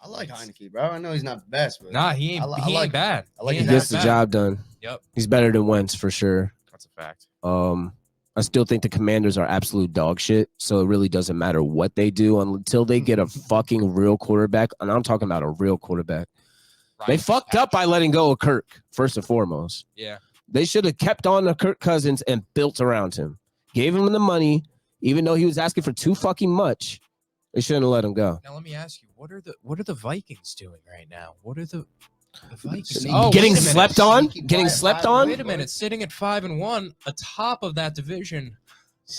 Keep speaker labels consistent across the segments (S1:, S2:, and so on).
S1: I like Heinicke, bro. I know he's not the best, but
S2: Nah, he ain't bad.
S3: He gets the job done.
S2: Yep.
S3: He's better than Wentz for sure.
S2: That's a fact.
S3: I still think the Commanders are absolute dog shit, so it really doesn't matter what they do until they get a fucking real quarterback, and I'm talking about a real quarterback. They fucked up by letting go of Kirk, first and foremost.
S2: Yeah.
S3: They should have kept on to Kirk Cousins and built around him. Gave him the money, even though he was asking for too fucking much. They shouldn't have let him go.
S2: Now let me ask you, what are the Vikings doing right now? What are the Vikings?
S3: Getting slept on? Getting slept on?
S2: Wait a minute, sitting at 5-1, atop of that division,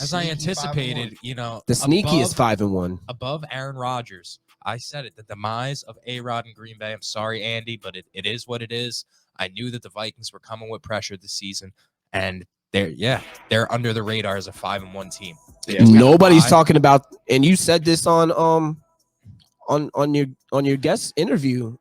S2: as I anticipated, you know,
S3: the sneaky is 5-1
S2: above Aaron Rodgers. I said it, the demise of A-Rod in Green Bay. I'm sorry, Andy, but it is what it is. I knew that the Vikings were coming with pressure this season, and they're under the radar as a 5-1 team.
S3: Nobody's talking about, and you said this on your guest interview.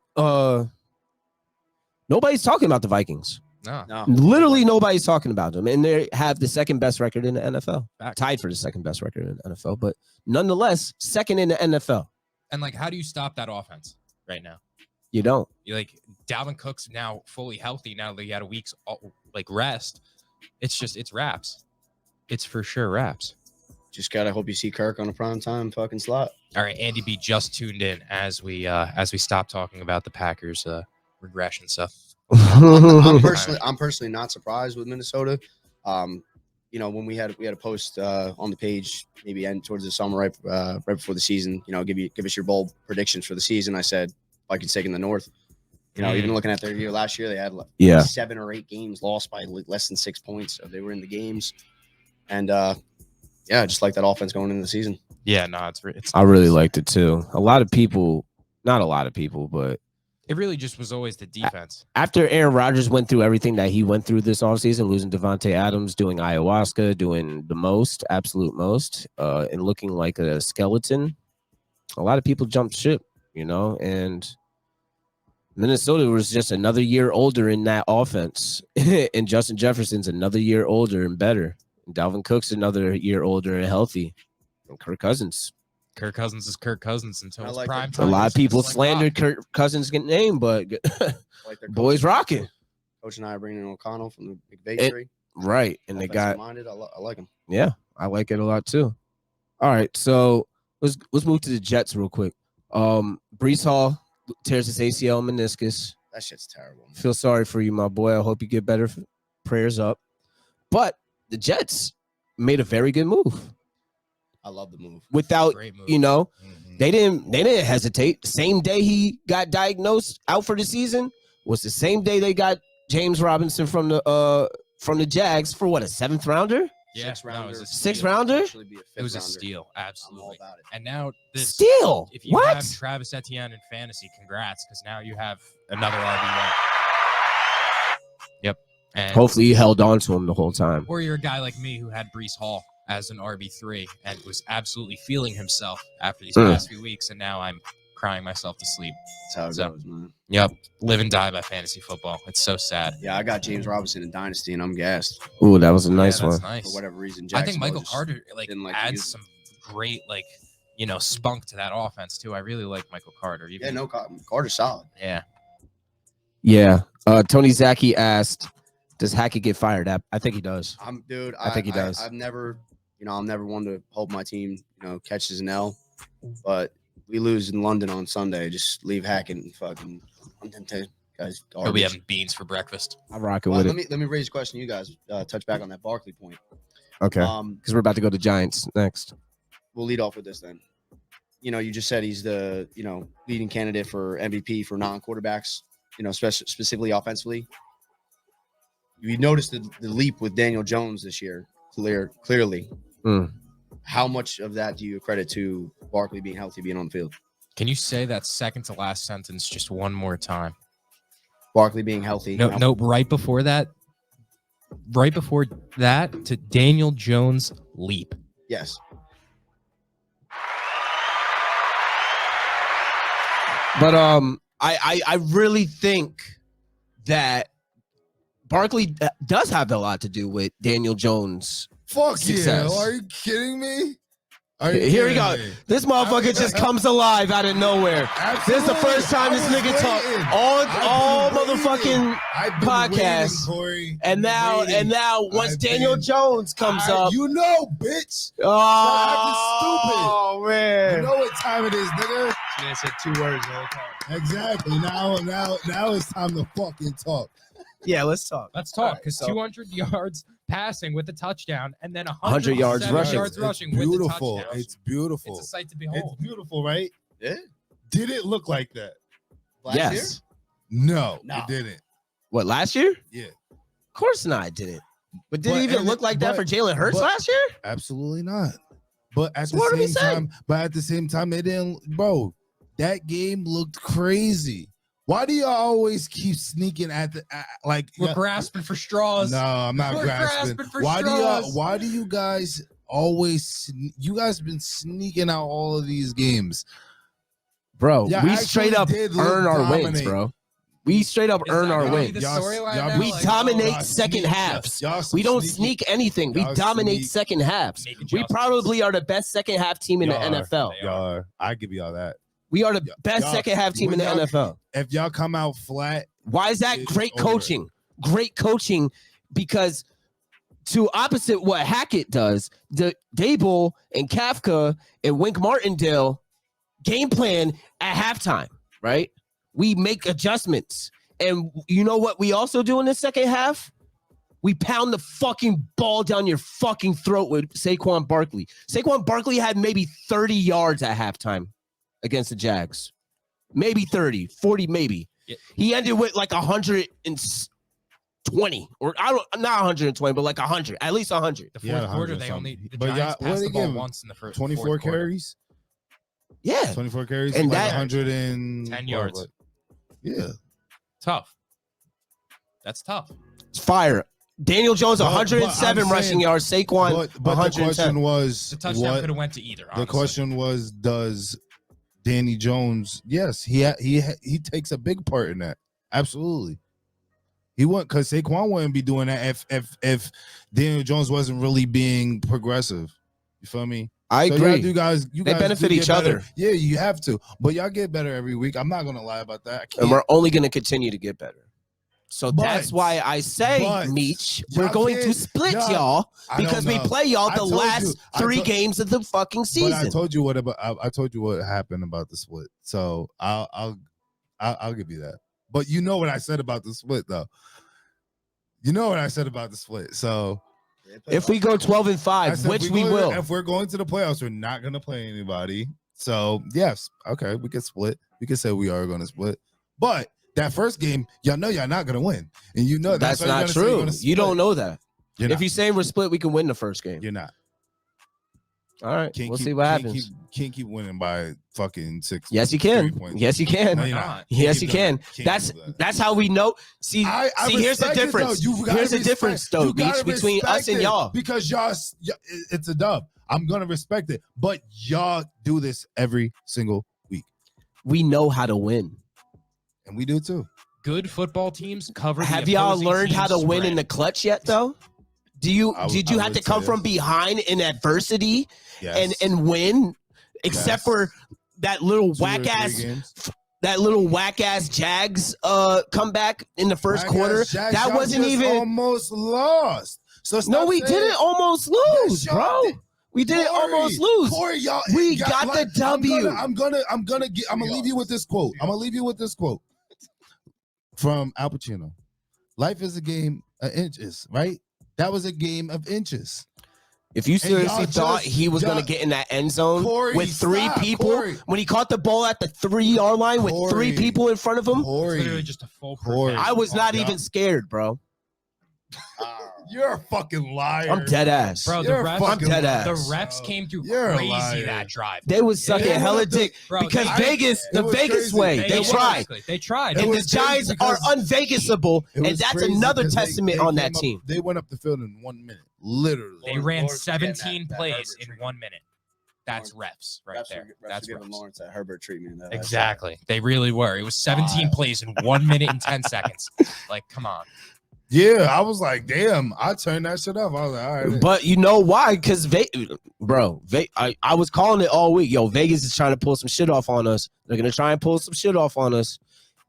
S3: Nobody's talking about the Vikings.
S2: No.
S3: Literally nobody's talking about them, and they have the second best record in the NFL, tied for the second best record in the NFL, but nonetheless second in the NFL.
S2: And like, how do you stop that offense right now?
S3: You don't.
S2: You like Dalvin Cook's now fully healthy. Now that he had a week's rest, it's wraps. It's for sure wraps.
S1: Just gotta hope you see Kirk on a prime time fucking slot.
S2: All right, Andy B just tuned in as we stop talking about the Packers regression stuff.
S1: I'm personally not surprised with Minnesota. You know, when we had a post on the page, maybe end towards the summer, right before the season. You know, give us your bold predictions for the season. I said Vikings taking the North. You know, even looking at their year last year, they had 7 or 8 games lost by less than 6 points. So they were in the games, and just like that offense going into the season.
S2: Yeah, no, it's
S3: I really liked it too. A lot of people, not a lot of people, but
S2: it really just was always the defense.
S3: After Aaron Rodgers went through everything that he went through this offseason, losing Devontae Adams, doing ayahuasca, doing the absolute most, and looking like a skeleton, a lot of people jumped ship, you know, and Minnesota was just another year older in that offense. And Justin Jefferson's another year older and better. And Dalvin Cook's another year older and healthy. And Kirk Cousins.
S2: Kirk Cousins is Kirk Cousins until it's prime time.
S3: A lot of people slandered Kirk Cousins' name, but boys rocking.
S1: Coach and I are bringing in O'Connell from the Big Bakery.
S3: Right. And they got
S1: minded. I like him.
S3: Yeah, I like it a lot too. All right, so let's move to the Jets real quick. Breece Hall tears his ACL meniscus.
S1: That shit's terrible.
S3: Feel sorry for you, my boy. I hope you get better. Prayers up. But the Jets made a very good move.
S1: I love the move.
S3: Without, you know, they didn't hesitate. Same day he got diagnosed out for the season was the same day they got James Robinson from the Jags for what, a 7th rounder?
S2: Yeah,
S3: 6th rounder.
S2: It was a steal, absolutely. And now this
S3: steal.
S2: If you have Travis Etienne in fantasy, congrats, because now you have another RB1. Yep. And
S3: hopefully you held on to him the whole time.
S2: Or you're a guy like me who had Breece Hall as an RB3 and was absolutely feeling himself after these past few weeks, and now I'm crying myself to sleep.
S1: That's how it goes, man.
S2: Yep. Live and die by fantasy football. It's so sad.
S1: Yeah, I got James Robinson in Dynasty, and I'm gassed.
S3: Ooh, that was a nice one.
S2: Nice.
S1: For whatever reason,
S2: I think Michael Carter adds some great spunk to that offense too. I really like Michael Carter.
S1: Carter's solid.
S2: Yeah.
S3: Tony Zaki asked, does Hackett get fired? I think he does.
S1: I think he does. I'm never one to hope my team, catches an L, but we lose in London on Sunday. Just leave Hackett and fucking guys.
S2: He'll be having beans for breakfast.
S3: I'm rocking with it.
S1: Let me raise a question. You guys touch back on that Barkley point.
S3: Okay. Because we're about to go to Giants next.
S1: We'll lead off with this then. You just said he's the leading candidate for MVP for non-quarterbacks. Specifically offensively. You noticed the leap with Daniel Jones this year. Clearly. How much of that do you credit to Barkley being healthy, being on the field?
S2: Can you say that second to last sentence just one more time?
S1: Barkley being healthy.
S2: No, right before that to Daniel Jones' leap.
S1: Yes.
S3: But I really think that Barkley does have a lot to do with Daniel Jones' success.
S4: Yeah, are you kidding me?
S3: Here we go. This motherfucker just comes alive out of nowhere.
S4: Absolutely.
S3: This is the first time this nigga talk all motherfucking podcast.
S4: Corey.
S3: And now once Daniel Jones comes up,
S4: you know, bitch.
S3: oh man,
S4: You know what time it is, nigga.
S2: I said 2 words the whole time.
S4: Exactly. Now it's time to fucking talk.
S3: Yeah, let's talk.
S2: Let's talk because
S3: so
S2: 200 yards passing with the touchdown and then
S3: 100 yards rushing.
S2: yards rushing with the touchdown.
S4: It's beautiful.
S2: It's a sight to
S4: It's
S2: behold.
S4: beautiful, right?
S1: Yeah.
S4: Did it look like that?
S1: Last
S3: Yes.
S1: year?
S4: No,
S1: No.
S4: it didn't.
S3: What, last year?
S4: Yeah.
S3: Of course not, it didn't. But did
S4: But-
S3: it even
S4: and
S3: look like that
S4: but-
S3: for Jalen Hurts
S4: but-
S3: last year?
S4: Absolutely not. But at
S3: So what are we
S4: the same
S3: saying?
S4: time, it didn't, bro. That game looked crazy. Why do y'all always keep sneaking at the like?
S2: We're grasping for straws.
S4: No, I'm not
S2: We're
S4: grasping.
S2: grasping for
S4: Why
S2: straws.
S4: do you guys always? You guys been sneaking out all of these games.
S3: Bro,
S4: Yeah,
S3: we
S4: actually
S3: straight up
S4: did look
S3: earn our wins,
S4: dominate.
S3: bro. We straight up
S2: Is
S3: earn
S2: that
S3: our
S2: gonna be
S3: wins.
S2: the storyline
S4: Y'all-
S2: now?
S3: We
S2: Like,
S3: dominate
S4: y'all
S3: second
S4: sneak-
S3: halves.
S4: y'all
S3: We don't
S4: sneaky.
S3: sneak anything. We
S4: Y'all
S3: dominate
S4: sneak.
S3: second halves.
S2: Make
S3: We
S2: adjustments.
S3: probably are the best second half team in the
S4: Y'all are.
S3: NFL.
S2: They are.
S4: Y'all are. I give y'all that.
S3: We are the best
S4: y'all-
S3: second half team in the
S4: when y'all-
S3: NFL.
S4: If y'all come out flat,
S3: Why is that
S4: It's
S3: great
S4: over.
S3: coaching? Great coaching because to opposite what Hackett does, the Dable and Kafka and Wink Martindale game plan at halftime, right? We make adjustments. And you know what we also do in the second half? We pound the fucking ball down your fucking throat with Saquon Barkley. Saquon Barkley had maybe 30 yards at halftime against the Jags. Maybe 30, 40 maybe.
S2: Yeah.
S3: He ended with like 120 or not 120, but like 100, at least 100.
S2: The
S4: Yeah,
S2: fourth quarter,
S4: 100
S2: they only the
S4: But y'all-
S2: Giants
S4: what
S2: passed
S4: they
S2: the ball
S4: give him?
S2: once in the first
S4: 24
S2: fourth quarter.
S4: carries.
S3: Yeah.
S4: 24 carries.
S3: And
S4: like
S3: that-
S4: 110
S2: yards.
S4: what? Yeah.
S2: Tough. That's tough.
S3: It's fire. Daniel Jones,
S4: But-
S3: 107
S4: but I'm
S3: rushing
S4: saying-
S3: yards. Saquon,
S4: But the
S3: 110.
S4: question was,
S2: The touchdown
S4: what?
S2: could have went to either.
S4: The
S2: Honestly.
S4: question was, does Danny Jones? Yes, he takes a big part in that. Absolutely, he wouldn't, because Saquon wouldn't be doing that if Daniel Jones wasn't really being progressive. You feel me?
S3: I
S4: So
S3: agree.
S4: you guys
S3: They
S4: do
S3: benefit
S4: get
S3: each
S4: better.
S3: other.
S4: Yeah, you have to, but y'all get better every week. I'm not gonna lie about that. I can't.
S3: And we're only going to continue to get better. So
S4: But-
S3: that's why I say,
S4: but
S3: Meech,
S4: y'all
S3: we're going to
S4: can't-
S3: split
S4: y'all-
S3: y'all
S4: I don't
S3: because we
S4: know.
S3: play y'all
S4: I
S3: the
S4: told
S3: last
S4: you- I
S3: 3
S4: told-
S3: games of the fucking
S4: But
S3: season.
S4: I told you what about. I told you what happened about the split. So I'll give you that. But you know what I said about the split, though. You know what I said about the split. So
S3: If we go 12 and
S4: I
S3: 5,
S4: said
S3: which
S4: if
S3: we will.
S4: If we're going to the playoffs, we're not going to play anybody. So yes, okay, we can split. We can say we are going to split. But that first game, y'all know y'all not going to win, and you know
S3: That's
S4: why you're
S3: not
S4: gonna say you're
S3: true.
S4: gonna
S3: You don't
S4: split.
S3: know that.
S4: You're
S3: If
S4: not.
S3: you say we're split, we can win the first game.
S4: You're not.
S3: All right,
S4: Can't
S3: we'll
S4: keep-
S3: see what
S4: can't
S3: happens.
S4: Can't keep winning by fucking 6.
S3: Yes, you
S4: 3
S3: can.
S4: points.
S3: Yes, you can.
S4: No, you're
S2: Why
S4: not.
S2: not?
S3: Yes,
S4: Can't
S3: you
S4: keep
S3: can.
S4: doing that.
S3: That's
S4: Can't do that.
S3: that's how we know. See,
S4: I
S3: here's the
S4: respect it,
S3: difference.
S4: though. You gotta
S3: Here's the
S4: respect-
S3: difference, though,
S4: you gotta
S3: Meech, between us
S4: respect
S3: and
S4: it,
S3: y'all.
S4: because it's a dub. I'm gonna respect it, but y'all do this every single week,
S3: We know how to win.
S4: and we do too.
S2: Good football teams cover. the
S3: Have y'all
S2: opposing
S3: learned how to
S2: team's
S3: win in
S2: spread.
S3: the clutch yet, though? Did you
S4: I
S3: have
S4: would
S3: to come
S4: say
S3: from
S4: yes.
S3: behind in adversity
S4: Yes.
S3: and win? Except
S4: Yes.
S3: for that little
S4: 2 or 3
S3: whack ass
S4: games.
S3: Jags comeback in the first
S4: Whack-ass
S3: quarter.
S4: Jags,
S3: That
S4: y'all
S3: wasn't
S4: just
S3: even.
S4: almost lost. So
S3: No,
S4: stop
S3: we
S4: saying-
S3: didn't almost lose,
S4: Yes, y'all
S3: bro.
S4: did.
S3: We didn't
S4: Corey,
S3: almost lose.
S4: Corey, y'all,
S3: We got the W.
S4: I'm gonna leave you with this quote. I'm gonna leave you with this quote from Al Pacino. Life is a game of inches, right? That was a game of inches.
S3: If you seriously
S4: y'all
S3: thought
S4: just-
S3: he was going
S4: y'all-
S3: to get in that end zone
S4: Corey,
S3: with 3
S4: stop,
S3: people,
S4: Corey.
S3: when he caught the ball at the 3-yard line with 3
S4: Corey.
S3: people in front of him,
S2: It's literally
S4: Corey,
S2: just a full.
S4: Corey.
S3: I was not
S4: Yeah.
S3: even scared, bro.
S4: you're a fucking liar.
S3: I'm dead ass.
S2: Bro, the
S4: You're a
S2: refs,
S3: I'm dead ass.
S2: the refs came through
S4: You're a
S2: crazy
S4: liar.
S2: that drive.
S3: They was sucking
S4: Yeah,
S3: hella
S4: what the-
S3: dick
S2: Bro,
S3: because
S2: they-
S3: Vegas,
S4: it
S3: the
S4: was
S3: Vegas
S4: crazy.
S3: way,
S4: They
S3: they
S4: was-
S3: tried.
S2: They tried.
S4: It
S3: And the
S4: was crazy
S3: Giants are
S4: because
S3: unvegasable,
S4: it was
S3: and that's
S4: crazy
S3: another
S4: because
S3: testament
S4: they
S3: on
S4: came
S3: that
S4: up-
S3: team.
S4: They went up the field in 1 minute, literally.
S2: They ran
S1: Lawrence was getting
S2: 17
S1: that
S2: plays
S1: Herbert
S2: in
S1: treatment.
S2: 1 minute. That's refs right there. That's
S1: giving
S2: refs.
S1: Lawrence that Herbert treatment.
S2: Exactly. They really were. It was 17 plays in 1 minute and 10 seconds. Like, come on.
S4: Yeah, I was like, damn, I turned that shit off. I was like, all right.
S3: But you know why? Because I was calling it all week. Yo, Vegas is trying to pull some shit off on us. They're gonna try and pull some shit off on us,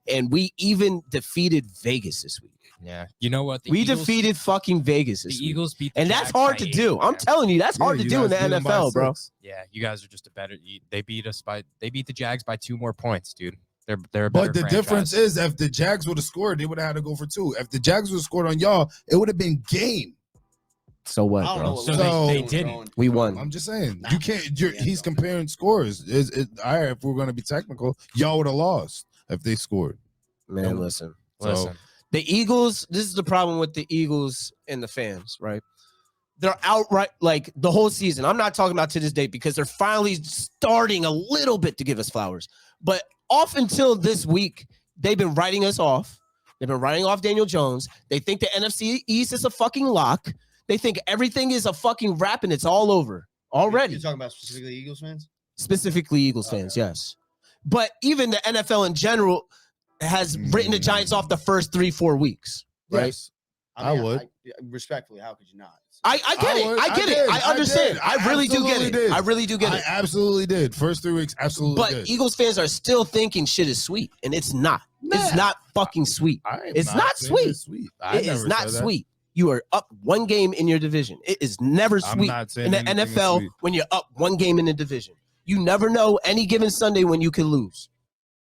S3: and we even defeated Vegas this week.
S2: Yeah, you know what?
S3: We defeated fucking Vegas this week.
S2: Eagles beat the
S3: and
S2: Jags
S3: that's hard
S2: by
S3: to
S2: 8,
S3: do. I'm
S2: man.
S3: telling you, that's hard to
S4: you
S3: do in the
S4: guys beat them by
S3: NFL, bro.
S4: 6.
S2: Yeah, you guys are just a better. They beat the Jags by 2 more points, dude. They're a better
S4: But the
S2: franchise.
S4: difference is, if the Jags would have scored, they would have had to go for 2. If the Jags would have scored on y'all, it would have been game.
S3: So what,
S1: I don't know
S3: bro?
S1: what
S2: So
S1: Linktree
S2: they
S1: was
S2: didn't.
S1: going.
S3: We won.
S4: I'm just saying,
S1: Nah.
S4: you can't.
S1: Yeah,
S4: He's
S1: no.
S4: comparing scores. All right, if we're gonna be technical, y'all would have lost if they scored.
S3: Man, listen.
S2: Listen,
S3: The Eagles, this is the problem with the Eagles and the fans, right? They're outright, like, the whole season. I'm not talking about to this date because they're finally starting a little bit to give us flowers. But off until this week, they've been writing us off. They've been writing off Daniel Jones. They think the NFC East is a fucking lock. They think everything is a fucking wrap and it's all over already.
S1: You're talking about specifically Eagles fans?
S3: Specifically Eagles fans, yes. But even the NFL in general has written the Giants off the first 3-4 weeks, right?
S4: Yes.
S1: I mean,
S4: I would.
S1: Respectfully, how could you not?
S3: I get it.
S4: would.
S3: I get it.
S4: did.
S3: I understand.
S4: did.
S3: I really do get
S4: absolutely
S3: it.
S4: did.
S3: I really do get
S4: I
S3: it.
S4: absolutely did. First 3 weeks, absolutely
S3: But
S4: did.
S3: Eagles fans are still thinking shit is sweet, and it's not. It's
S4: Nah.
S3: not fucking sweet.
S4: It's
S3: not sweet.
S4: I
S3: It is
S4: never
S3: not
S4: said that.
S3: sweet. You are up 1 game in your division. It is never
S4: I'm
S3: sweet
S4: not saying
S3: in the
S4: anything is
S3: NFL
S4: sweet.
S3: when you're up 1 game in the division. You never know any given Sunday when you can lose.